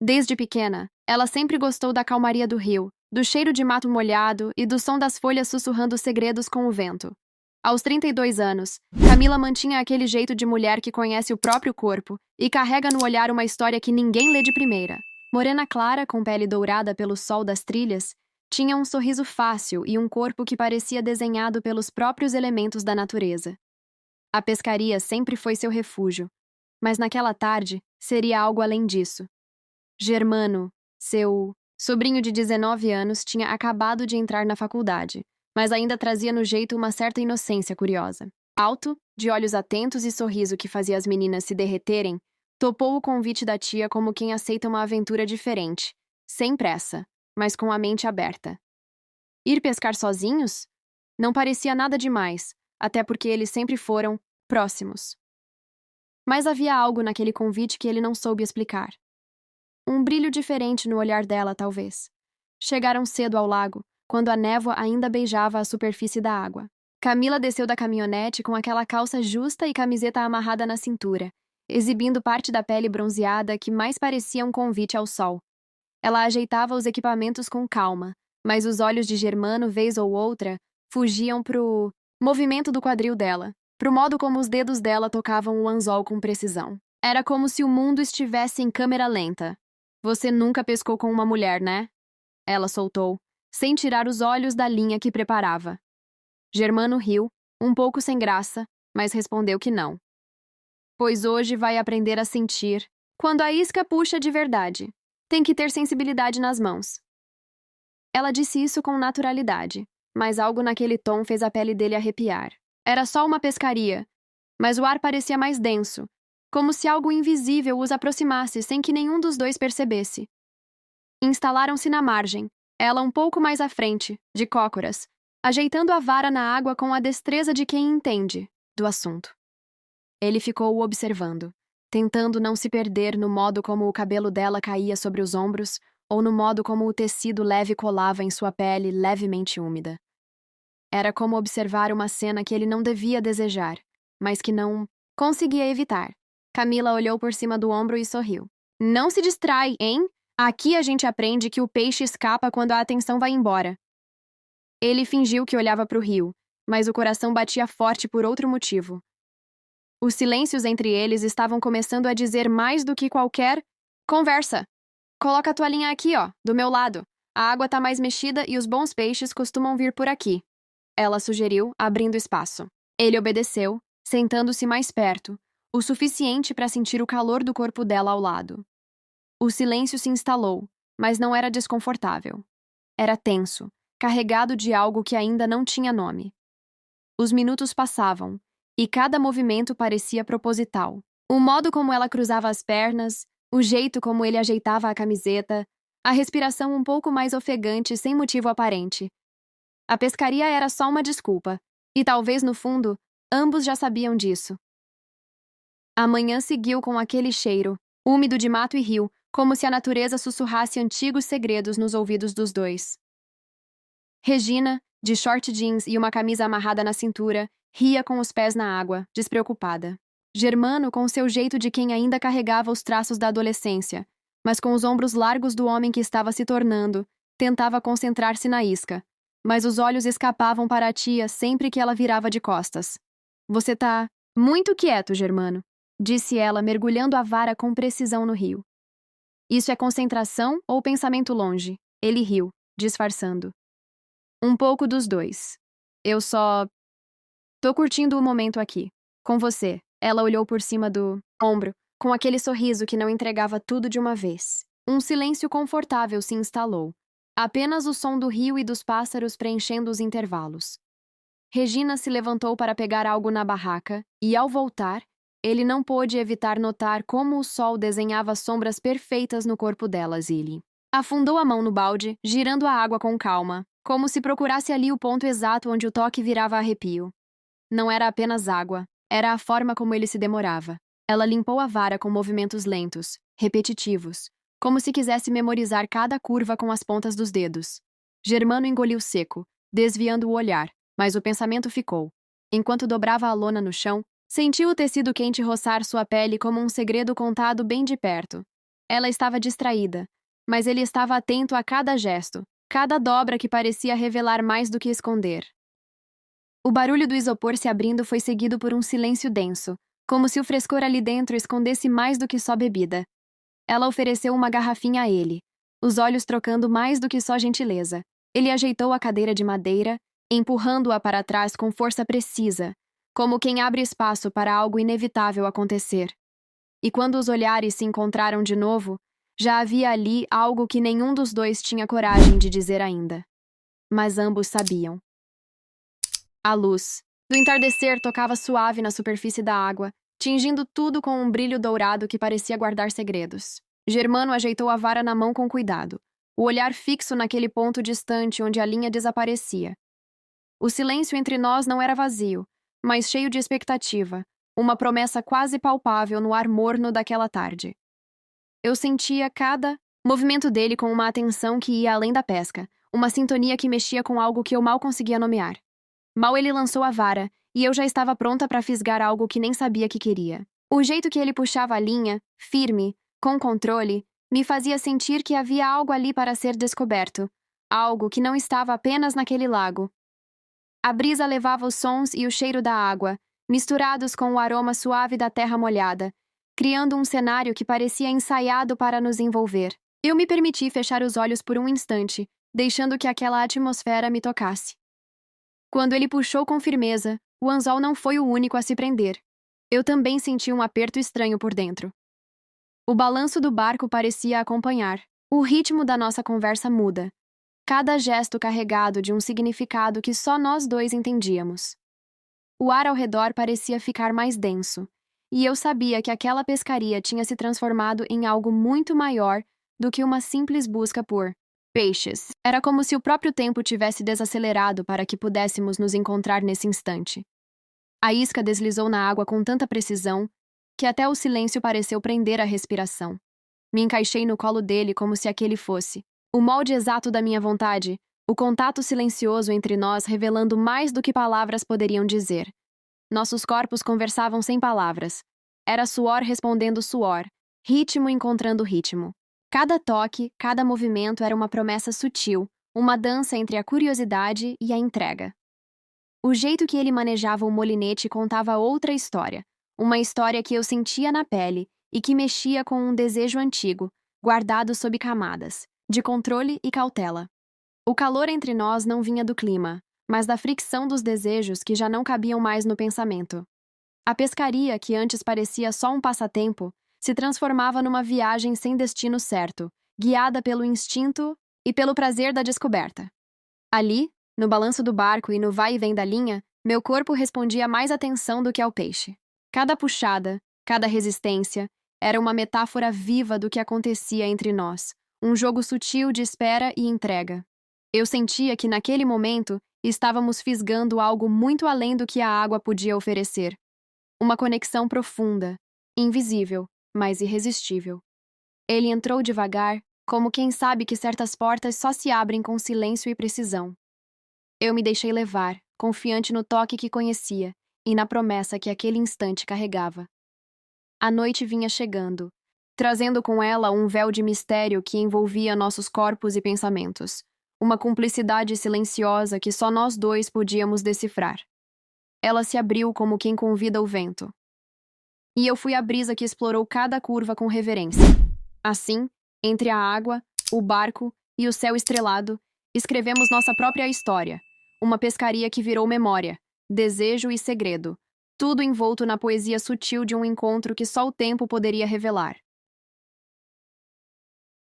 Desde pequena, ela sempre gostou da calmaria do rio, do cheiro de mato molhado e do som das folhas sussurrando segredos com o vento. Aos 32 anos, Camila mantinha aquele jeito de mulher que conhece o próprio corpo e carrega no olhar uma história que ninguém lê de primeira. Morena clara, com pele dourada pelo sol das trilhas, tinha um sorriso fácil e um corpo que parecia desenhado pelos próprios elementos da natureza. A pescaria sempre foi seu refúgio, mas naquela tarde seria algo além disso. Germano, seu sobrinho de 19 anos, tinha acabado de entrar na faculdade, mas ainda trazia no jeito uma certa inocência curiosa. Alto, de olhos atentos e sorriso que fazia as meninas se derreterem, topou o convite da tia como quem aceita uma aventura diferente, sem pressa, mas com a mente aberta. Ir pescar sozinhos? Não parecia nada demais, até porque eles sempre foram próximos. Mas havia algo naquele convite que ele não soube explicar. Um brilho diferente no olhar dela, talvez. Chegaram cedo ao lago, quando a névoa ainda beijava a superfície da água. Camila desceu da caminhonete com aquela calça justa e camiseta amarrada na cintura, exibindo parte da pele bronzeada que mais parecia um convite ao sol. Ela ajeitava os equipamentos com calma, mas os olhos de Germano, vez ou outra, fugiam pro movimento do quadril dela, pro modo como os dedos dela tocavam o anzol com precisão. Era como se o mundo estivesse em câmera lenta. Você nunca pescou com uma mulher, né? Ela soltou, sem tirar os olhos da linha que preparava. Germano riu, um pouco sem graça, mas respondeu que não. Pois hoje vai aprender a sentir. Quando a isca puxa de verdade, tem que ter sensibilidade nas mãos. Ela disse isso com naturalidade, mas algo naquele tom fez a pele dele arrepiar. Era só uma pescaria, mas o ar parecia mais denso, como se algo invisível os aproximasse sem que nenhum dos dois percebesse. Instalaram-se na margem, ela um pouco mais à frente, de cócoras, ajeitando a vara na água com a destreza de quem entende do assunto. Ele ficou o observando, tentando não se perder no modo como o cabelo dela caía sobre os ombros ou no modo como o tecido leve colava em sua pele levemente úmida. Era como observar uma cena que ele não devia desejar, mas que não conseguia evitar. Camila olhou por cima do ombro e sorriu. Não se distrai, hein? Aqui a gente aprende que o peixe escapa quando a atenção vai embora. Ele fingiu que olhava para o rio, mas o coração batia forte por outro motivo. Os silêncios entre eles estavam começando a dizer mais do que qualquer conversa. Coloca a toalhinha aqui, ó, do meu lado. A água tá mais mexida e os bons peixes costumam vir por aqui. Ela sugeriu, abrindo espaço. Ele obedeceu, sentando-se mais perto, o suficiente para sentir o calor do corpo dela ao lado. O silêncio se instalou, mas não era desconfortável. Era tenso, carregado de algo que ainda não tinha nome. Os minutos passavam, e cada movimento parecia proposital. O modo como ela cruzava as pernas, o jeito como ele ajeitava a camiseta, a respiração um pouco mais ofegante sem motivo aparente. A pescaria era só uma desculpa, e talvez no fundo, ambos já sabiam disso. A manhã seguiu com aquele cheiro, úmido de mato e rio, como se a natureza sussurrasse antigos segredos nos ouvidos dos dois. Regina, de short jeans e uma camisa amarrada na cintura, ria com os pés na água, despreocupada. Germano, com seu jeito de quem ainda carregava os traços da adolescência, mas com os ombros largos do homem que estava se tornando, tentava concentrar-se na isca, mas os olhos escapavam para a tia sempre que ela virava de costas. Você tá muito quieto, Germano, disse ela, mergulhando a vara com precisão no rio. Isso é concentração ou pensamento longe? Ele riu, disfarçando. Um pouco dos dois. Eu só tô curtindo o momento aqui. Com você. Ela olhou por cima do ombro, com aquele sorriso que não entregava tudo de uma vez. Um silêncio confortável se instalou. Apenas o som do rio e dos pássaros preenchendo os intervalos. Regina se levantou para pegar algo na barraca, e ao voltar, ele não pôde evitar notar como o sol desenhava sombras perfeitas no corpo dela, Zilly. Afundou a mão no balde, girando a água com calma, como se procurasse ali o ponto exato onde o toque virava arrepio. Não era apenas água, era a forma como ele se demorava. Ela limpou a vara com movimentos lentos, repetitivos, como se quisesse memorizar cada curva com as pontas dos dedos. Germano engoliu seco, desviando o olhar, mas o pensamento ficou. Enquanto dobrava a lona no chão, sentiu o tecido quente roçar sua pele como um segredo contado bem de perto. Ela estava distraída, mas ele estava atento a cada gesto, cada dobra que parecia revelar mais do que esconder. O barulho do isopor se abrindo foi seguido por um silêncio denso, como se o frescor ali dentro escondesse mais do que só bebida. Ela ofereceu uma garrafinha a ele, os olhos trocando mais do que só gentileza. Ele ajeitou a cadeira de madeira, empurrando-a para trás com força precisa, como quem abre espaço para algo inevitável acontecer. E quando os olhares se encontraram de novo, já havia ali algo que nenhum dos dois tinha coragem de dizer ainda. Mas ambos sabiam. A luz do entardecer tocava suave na superfície da água, tingindo tudo com um brilho dourado que parecia guardar segredos. Germano ajeitou a vara na mão com cuidado, o olhar fixo naquele ponto distante onde a linha desaparecia. O silêncio entre nós não era vazio, mas cheio de expectativa, uma promessa quase palpável no ar morno daquela tarde. Eu sentia cada movimento dele com uma atenção que ia além da pesca, uma sintonia que mexia com algo que eu mal conseguia nomear. Mal ele lançou a vara, e eu já estava pronta para fisgar algo que nem sabia que queria. O jeito que ele puxava a linha, firme, com controle, me fazia sentir que havia algo ali para ser descoberto, algo que não estava apenas naquele lago. A brisa levava os sons e o cheiro da água, misturados com o aroma suave da terra molhada, criando um cenário que parecia ensaiado para nos envolver. Eu me permiti fechar os olhos por um instante, deixando que aquela atmosfera me tocasse. Quando ele puxou com firmeza, o anzol não foi o único a se prender. Eu também senti um aperto estranho por dentro. O balanço do barco parecia acompanhar. O ritmo da nossa conversa muda. Cada gesto carregado de um significado que só nós dois entendíamos. O ar ao redor parecia ficar mais denso, e eu sabia que aquela pescaria tinha se transformado em algo muito maior do que uma simples busca por peixes. Era como se o próprio tempo tivesse desacelerado para que pudéssemos nos encontrar nesse instante. A isca deslizou na água com tanta precisão que até o silêncio pareceu prender a respiração. Me encaixei no colo dele como se aquele fosse o molde exato da minha vontade, o contato silencioso entre nós revelando mais do que palavras poderiam dizer. Nossos corpos conversavam sem palavras. Era suor respondendo suor, ritmo encontrando ritmo. Cada toque, cada movimento era uma promessa sutil, uma dança entre a curiosidade e a entrega. O jeito que ele manejava o molinete contava outra história, uma história que eu sentia na pele e que mexia com um desejo antigo, guardado sob camadas, de controle e cautela. O calor entre nós não vinha do clima, mas da fricção dos desejos que já não cabiam mais no pensamento. A pescaria, que antes parecia só um passatempo, se transformava numa viagem sem destino certo, guiada pelo instinto e pelo prazer da descoberta. Ali, no balanço do barco e no vai e vem da linha, meu corpo respondia mais atenção do que ao peixe. Cada puxada, cada resistência, era uma metáfora viva do que acontecia entre nós, um jogo sutil de espera e entrega. Eu sentia que naquele momento estávamos fisgando algo muito além do que a água podia oferecer. Uma conexão profunda, invisível, mas irresistível. Ele entrou devagar, como quem sabe que certas portas só se abrem com silêncio e precisão. Eu me deixei levar, confiante no toque que conhecia e na promessa que aquele instante carregava. A noite vinha chegando, trazendo com ela um véu de mistério que envolvia nossos corpos e pensamentos, uma cumplicidade silenciosa que só nós dois podíamos decifrar. Ela se abriu como quem convida o vento. E eu fui a brisa que explorou cada curva com reverência. Assim, entre a água, o barco e o céu estrelado, escrevemos nossa própria história, uma pescaria que virou memória, desejo e segredo, tudo envolto na poesia sutil de um encontro que só o tempo poderia revelar.